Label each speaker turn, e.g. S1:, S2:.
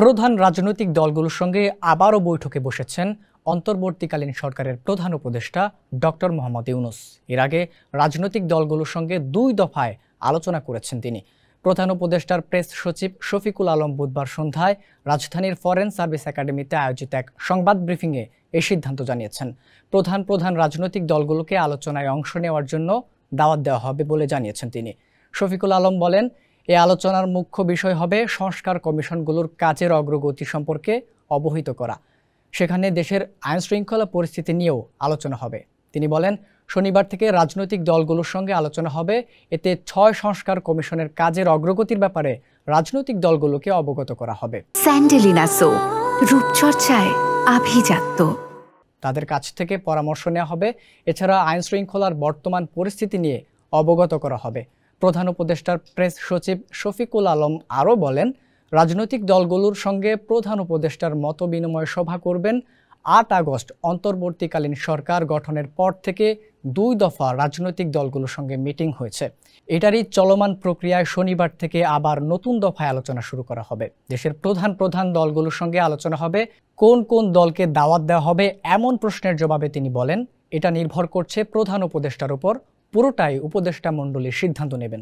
S1: প্রধান রাজনৈতিক দলগুলোর সঙ্গে আবারও বৈঠকে বসেছেন অন্তর্বর্তীকালীন সরকারের প্রধান উপদেষ্টা ডক্টর মোহাম্মদ ইউনূস। এর আগে রাজনৈতিক দলগুলোর সঙ্গে ২ দফায় আলোচনা করেছেন তিনি। প্রধান উপদেষ্টার প্রেস সচিব শফিকুল আলম বুধবার সন্ধ্যায় রাজধানীর ফরেন সার্ভিস একাডেমিতে আয়োজিত এক সংবাদ ব্রিফিংয়ে এই সিদ্ধান্ত জানিয়েছেন। প্রধান রাজনৈতিক দলগুলোকে আলোচনায় অংশ নেওয়ার জন্য দাওয়াত দেওয়া হবে বলে জানিয়েছেন তিনি। শফিকুল আলম বলেন, এই আলোচনার মুখ্য বিষয় হবে সংস্কার কমিশনগুলোর কাজের অগ্রগতি সম্পর্কে অবহিত করা। সেখানে দেশের আইনশৃঙ্খলা পরিস্থিতি নিয়েও আলোচনা হবে। তিনি বলেন, শনিবার থেকে রাজনৈতিক দলগুলোর সঙ্গে আলোচনা হবে। এতে ৬ সংস্কার কমিশনের কাজের অগ্রগতির ব্যাপারে রাজনৈতিক দলগুলোকে অবগত করা হবে।
S2: স্যান্ডেলিনা সো, রূপচর্চায় আভিজাত্য।
S1: তাদের কাছ থেকে পরামর্শ নেওয়া হবে। এছাড়া আইনশৃঙ্খলার বর্তমান পরিস্থিতি নিয়ে অবগত করা হবে। প্রধান উপদেষ্টার প্রেস সচিব শফিকুল আলম আরও বলেন, রাজনৈতিক দলগুলোর সঙ্গে প্রধান উপদেষ্টার মতবিনিময় সভা করবেন। ৮ আগস্ট অন্তর্বর্তীকালীন সরকার গঠনের পর থেকে ২ দফা রাজনৈতিক দলগুলোর সঙ্গে মিটিং হয়েছে। এটারই চলমান প্রক্রিয়ায় শনিবার থেকে আবার নতুন দফায় আলোচনা শুরু করা হবে। দেশের প্রধান দলগুলোর সঙ্গে আলোচনা হবে। কোন কোন দলকে দাওয়াত দেওয়া হবে এমন প্রশ্নের জবাবে তিনি বলেন, এটা নির্ভর করছে প্রধান উপদেষ্টার উপর। পুরোটাই উপদেষ্টা মণ্ডলীর সিদ্ধান্ত নেবেন।